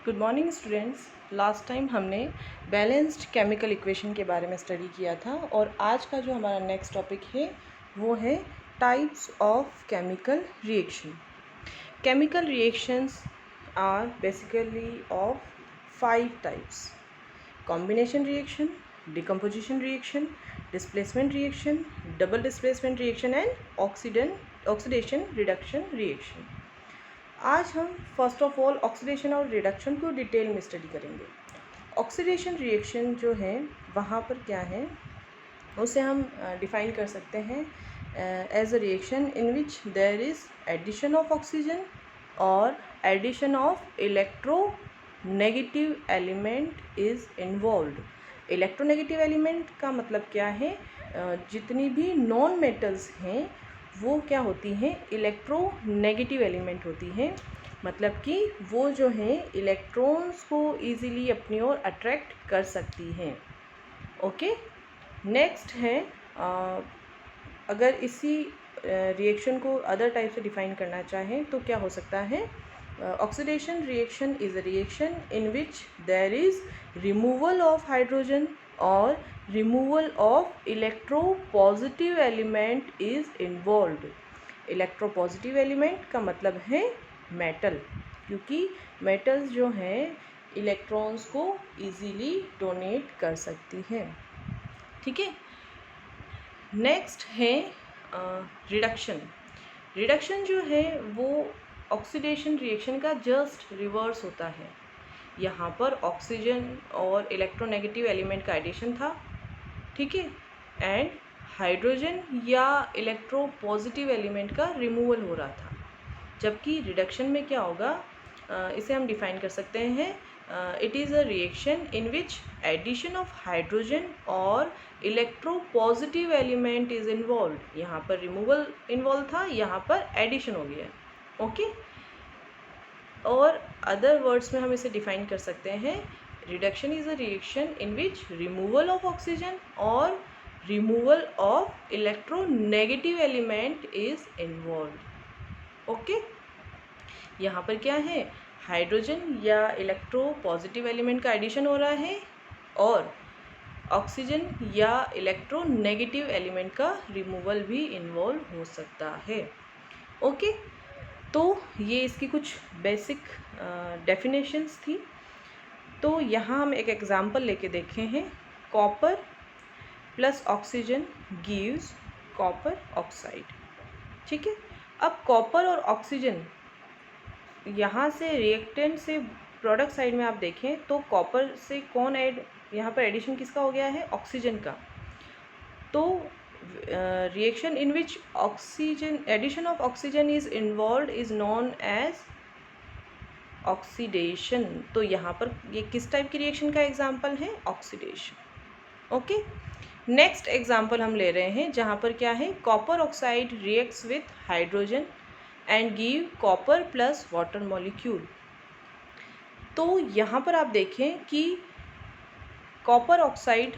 Good morning students. Last time हमने balanced chemical equation के बारे में स्टडी किया था और आज का जो हमारा नेक्स्ट टॉपिक है वो है types of chemical reaction. Chemical reactions are basically of 5 types: combination reaction, decomposition reaction, displacement reaction, double displacement reaction and oxidation reduction reaction. आज हम फर्स्ट ऑफ ऑल ऑक्सीडेशन और रिडक्शन को डिटेल में study करेंगे। Oxidation reaction जो है वहाँ पर क्या है उसे हम डिफाइन कर सकते हैं as a reaction in which there is addition of oxygen और addition of electronegative element is involved. Electronegative element का मतलब क्या है, जितनी भी नॉन मेटल्स हैं वो क्या होती हैं, इलेक्ट्रोनेगेटिव एलिमेंट होती हैं। मतलब कि वो जो हैं इलेक्ट्रॉन्स को इजीली अपनी ओर अट्रैक्ट कर सकती हैं। ओके, नेक्स्ट है अगर इसी रिएक्शन को अदर टाइप से डिफाइन करना चाहें तो क्या हो सकता है, oxidation reaction is a reaction in which there is removal of hydrogen और removal of electropositive element is involved. Electropositive element का मतलब है मेटल, क्योंकि मेटल्स जो हैं इलेक्ट्रॉन्स को इजीली डोनेट कर सकती हैं। ठीक है, नेक्स्ट है रिडक्शन। रिडक्शन जो है वो ऑक्सीडेशन रिएक्शन का जस्ट रिवर्स होता है। यहाँ पर ऑक्सीजन और इलेक्ट्रोनेगेटिव एलिमेंट का एडिशन था, ठीक है, एंड हाइड्रोजन या इलेक्ट्रोपॉजिटिव एलिमेंट का रिमूवल हो रहा था। जबकि रिडक्शन में क्या होगा, इसे हम डिफाइन कर सकते हैं, it is a reaction in which addition of hydrogen और इलेक्ट्रोपॉजिटिव एलिमेंट इज़ इन्वॉल्व। यहाँ पर रिमूवल इन्वॉल्व था, यहाँ पर एडिशन हो गया। ओके, और अदर वर्ड्स में हम इसे डिफाइन कर सकते हैं, reduction is a reaction in which removal of oxygen और removal of electronegative element is involve. Okay, यहाँ पर क्या है, हाइड्रोजन या इलेक्ट्रो पॉजिटिव एलिमेंट का एडिशन हो रहा है और ऑक्सीजन या इलेक्ट्रोनेगेटिव एलिमेंट का रिमूवल भी इन्वॉल्व हो सकता है। ओके, तो ये इसकी कुछ बेसिक डेफिनेशंस थी। तो यहाँ हम एक एग्जांपल लेके देखे हैं, copper plus oxygen gives copper oxide. ठीक है, अब कॉपर और ऑक्सीजन यहाँ से रिएक्टेंट से प्रोडक्ट साइड में आप देखें तो कॉपर से कौन ऐड, यहाँ पर एडिशन किसका हो गया है, ऑक्सीजन का। तो reaction in which oxygen addition of oxygen is involve is known as oxidation. तो यहाँ पर ये किस टाइप की रिएक्शन का एग्जाम्पल है, ऑक्सीडेशन। ओके, नेक्स्ट एग्जाम्पल हम ले रहे हैं जहाँ पर क्या है, copper oxide reacts with hydrogen and give copper plus water molecule. तो यहाँ पर आप देखें कि कॉपर ऑक्साइड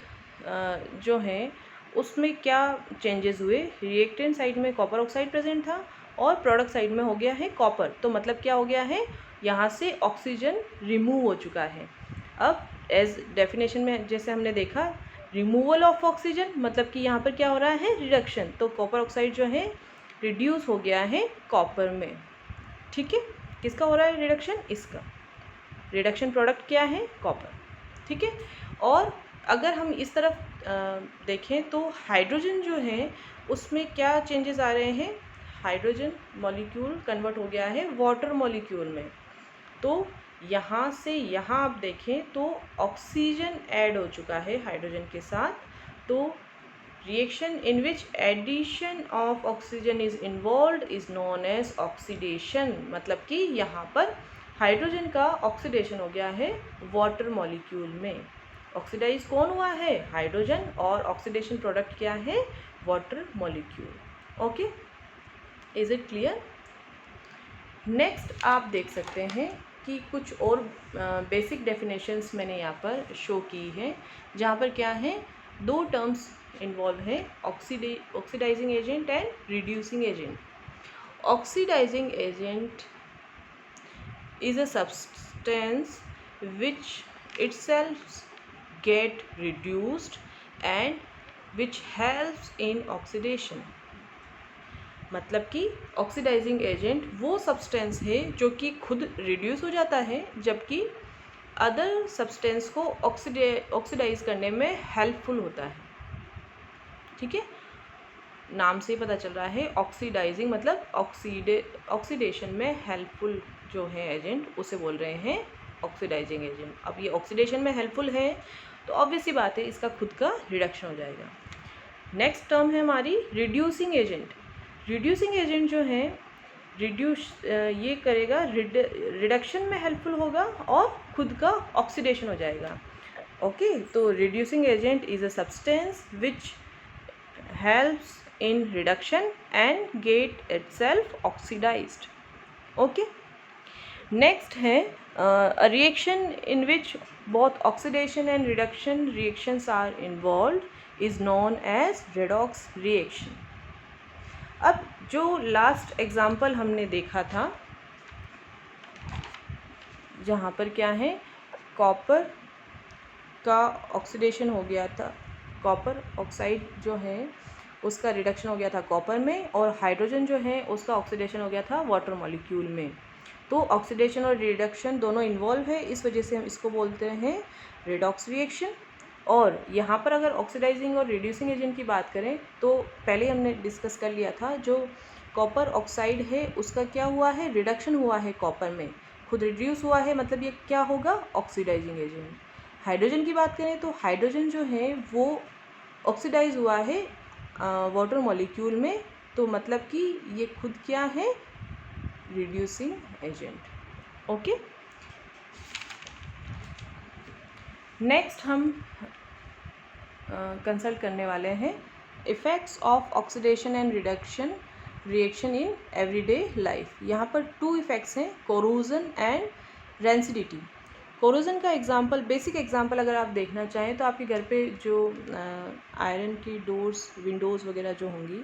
जो है उसमें क्या चेंजेस हुए, रिएक्टेंट साइड में कॉपर ऑक्साइड प्रेजेंट था और प्रोडक्ट साइड में हो गया है कॉपर। तो मतलब क्या हो गया है, यहाँ से ऑक्सीजन रिमूव हो चुका है। अब एज डेफिनेशन में जैसे हमने देखा, रिमूवल ऑफ ऑक्सीजन मतलब कि यहाँ पर क्या हो रहा है, रिडक्शन। तो कॉपर ऑक्साइड जो है रिड्यूस हो गया है कॉपर में। ठीक है, किसका हो रहा है रिडक्शन, इसका। रिडक्शन प्रोडक्ट क्या है, कॉपर। ठीक है, और अगर हम इस तरफ देखें तो हाइड्रोजन जो है उसमें क्या चेंजेस आ रहे हैं, हाइड्रोजन मॉलिक्यूल कन्वर्ट हो गया है वाटर मॉलिक्यूल में। तो यहाँ से यहाँ आप देखें तो ऑक्सीजन ऐड हो चुका है हाइड्रोजन के साथ। तो reaction in which addition of oxygen is involve is known as oxidation. मतलब कि यहाँ पर हाइड्रोजन का ऑक्सीडेशन हो गया है वाटर मॉलिक्यूल में। ऑक्सीडाइज कौन हुआ है, हाइड्रोजन, और ऑक्सीडेशन प्रोडक्ट क्या है, water molecule. Okay, is it clear. Next आप देख सकते हैं कि कुछ और बेसिक डेफिनेशंस मैंने यहाँ पर शो की हैं, जहाँ पर क्या है, दो टर्म्स इन्वॉल्व है, oxidizing agent and reducing agent. Oxidizing agent is a substance which itself get reduced and which helps in oxidation। मतलब कि ऑक्सीडाइजिंग एजेंट वो सब्सटेंस है जो कि खुद रिड्यूस हो जाता है, जबकि अदर सब्सटेंस को ऑक्सीडाइज करने में हेल्पफुल होता है। ठीक है, नाम से ही पता चल रहा है, ऑक्सीडाइजिंग मतलब ऑक्सीडेशन में हेल्पफुल जो है एजेंट, उसे बोल रहे हैं ऑक्सीडाइजिंग एजेंट। अब ये ऑक्सीडेशन में हेल्पफुल है तो ऑब्वियस सी बात है इसका खुद का रिडक्शन हो जाएगा। नेक्स्ट टर्म है हमारी रिड्यूसिंग एजेंट। रिड्यूसिंग एजेंट जो है ये करेगा, रिडक्शन में हेल्पफुल होगा और खुद का ऑक्सीडेशन हो जाएगा। ओके, तो reducing agent is a substance which helps in reduction and get itself oxidized। okay, next है a reaction in which both oxidation and reduction reactions are involved is known as redox reaction। अब जो last example हमने देखा था जहाँ पर क्या है, कॉपर का ऑक्सीडेशन हो गया था, कॉपर ऑक्साइड जो है उसका रिडक्शन हो गया था कॉपर में, और हाइड्रोजन जो है उसका ऑक्सीडेशन हो गया था वाटर मॉलिक्यूल में। तो ऑक्सीडेशन और रिडक्शन दोनों इन्वॉल्व है, इस वजह से हम इसको बोलते हैं रेडॉक्स रिएक्शन। और यहाँ पर अगर ऑक्सीडाइजिंग और रिड्यूसिंग एजेंट की बात करें तो पहले हमने डिस्कस कर लिया था, जो कॉपर ऑक्साइड है उसका क्या हुआ है, रिडक्शन हुआ है कॉपर में, खुद रिड्यूस हुआ है, मतलब ये क्या होगा, ऑक्सीडाइजिंग एजेंट। हाइड्रोजन की बात करें तो हाइड्रोजन जो है वो ऑक्सीडाइज हुआ है वाटर मॉलिक्यूल में, तो मतलब कि ये खुद क्या है, रिड्यूसिंग एजेंट। ओके, नेक्स्ट हम कंसल्ट करने वाले हैं effects of oxidation and reduction reaction in everyday life. यहाँ पर 2 इफ़ेक्ट्स हैं, कोरोजन एंड रेंसिडिटी। कोरोजन का एग्जांपल, बेसिक एग्जांपल अगर आप देखना चाहें तो आपके घर पे जो आयरन की डोर्स विंडोज़ वगैरह जो होंगी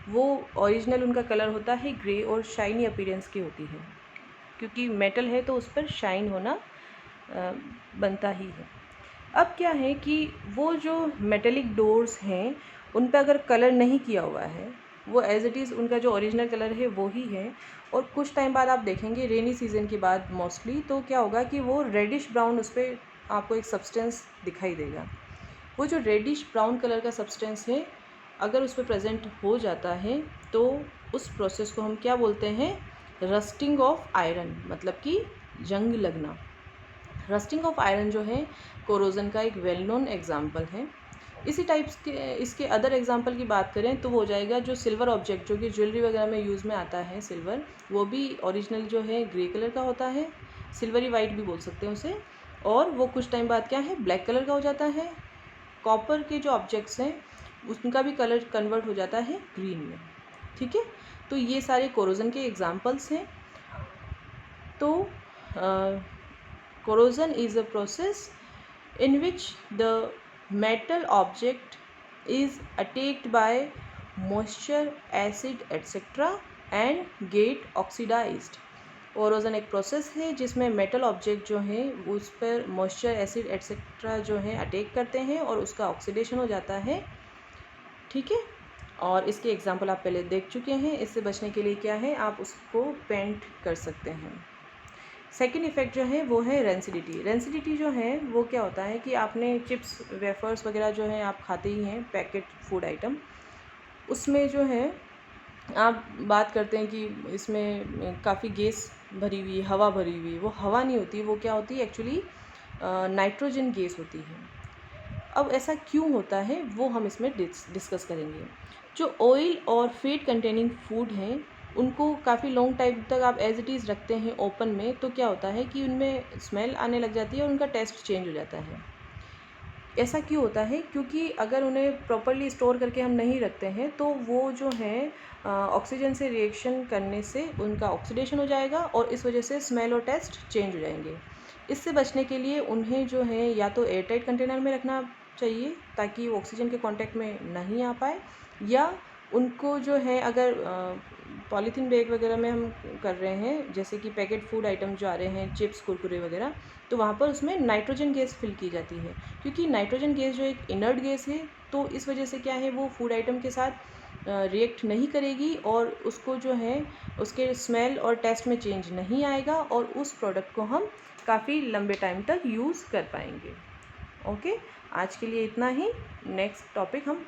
वो ओरिजिनल उनका कलर होता है ग्रे और शाइनी अपीरेंस की होती है, क्योंकि मेटल है तो उस पर शाइन होना बनता ही है। अब क्या है कि वो जो मेटेलिक डोर्स हैं उन पर अगर कलर नहीं किया हुआ है, वो एज इट इज़ उनका जो ओरिजिनल कलर है वो ही है, और कुछ टाइम बाद आप देखेंगे रेनी सीजन के बाद मोस्टली, तो क्या होगा कि वो रेडिश ब्राउन उस पर आपको एक सब्सटेंस दिखाई देगा। वो जो रेडिश ब्राउन कलर का सब्सटेंस है अगर उस पर प्रेजेंट हो जाता है तो उस प्रोसेस को हम क्या बोलते हैं, रस्टिंग ऑफ आयरन, मतलब कि जंग लगना। रस्टिंग ऑफ आयरन जो है कोरोजन का एक वेल नोन एग्जाम्पल है। इसी टाइप्स के इसके अदर एग्जांपल की बात करें तो वो हो जाएगा जो सिल्वर ऑब्जेक्ट, जो कि ज्वेलरी वगैरह में यूज़ में आता है सिल्वर, वो भी ओरिजिनल जो है ग्रे कलर का होता है, सिल्वरी वाइट भी बोल सकते हैं उसे, और वो कुछ टाइम बाद क्या है, ब्लैक कलर का हो जाता है। कॉपर के जो ऑब्जेक्ट्स हैं उनका भी कलर कन्वर्ट हो जाता है ग्रीन में। ठीक है, तो ये सारे कोरोजन के एग्जाम्पल्स हैं। तो corrosion is a process in which the metal object is attacked by moisture, acid etc. and get oxidized। Corrosion एक प्रोसेस है जिसमें मेटल ऑब्जेक्ट जो हैं उस पर मॉइस्चर, एसिड एट्सेट्रा जो हैं अटैक करते हैं और उसका ऑक्सीडेशन हो जाता है। ठीक है, और इसके एग्जांपल आप पहले देख चुके हैं। इससे बचने के लिए क्या है, आप उसको पेंट कर सकते हैं। सेकेंड इफ़ेक्ट जो है वो है रेंसिडिटी। रेंसिडिटी जो है वो क्या होता है कि आपने चिप्स वेफर्स वगैरह जो है आप खाते ही हैं, पैकेट फूड आइटम, उसमें जो है आप बात करते हैं कि इसमें काफ़ी गैस भरी हुई, हवा भरी हुई, वो हवा नहीं होती, वो क्या होती है एक्चुअली नाइट्रोजन गैस होती है। अब ऐसा क्यों होता है वो हम इसमें डिस्कस करेंगे। जो ऑयल और फैट कंटेनिंग फूड हैं उनको काफ़ी लॉन्ग टाइम तक आप एज इट इज़ रखते हैं ओपन में, तो क्या होता है कि उनमें स्मेल आने लग जाती है और उनका टेस्ट चेंज हो जाता है। ऐसा क्यों होता है, क्योंकि अगर उन्हें प्रॉपर्ली स्टोर करके हम नहीं रखते हैं तो वो जो है ऑक्सीजन से रिएक्शन करने से उनका ऑक्सीडेशन हो जाएगा और इस वजह से स्मेल और टेस्ट चेंज हो जाएंगे। इससे बचने के लिए उन्हें जो है या तो एयरटाइट कंटेनर में रखना चाहिए ताकि वो ऑक्सीजन के कांटेक्ट में नहीं आ पाए, या उनको जो है अगर पॉलीथीन बैग वगैरह में हम कर रहे हैं, जैसे कि पैकेट फूड आइटम जो आ रहे हैं, चिप्स कुरकुरे वगैरह, तो वहाँ पर उसमें नाइट्रोजन गैस फिल की जाती है, क्योंकि नाइट्रोजन गैस जो एक इनर्ट गैस है, तो इस वजह से क्या है, वो फूड आइटम के साथ रिएक्ट नहीं करेगी और उसको जो है उसके स्मेल और टेस्ट में चेंज नहीं आएगा और उस प्रोडक्ट को हम काफ़ी लंबे टाइम तक यूज़ कर पाएंगे। ओके, आज के लिए इतना ही। नेक्स्ट टॉपिक हम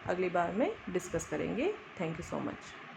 अगली बार में डिस्कस करेंगे। Thank you so much.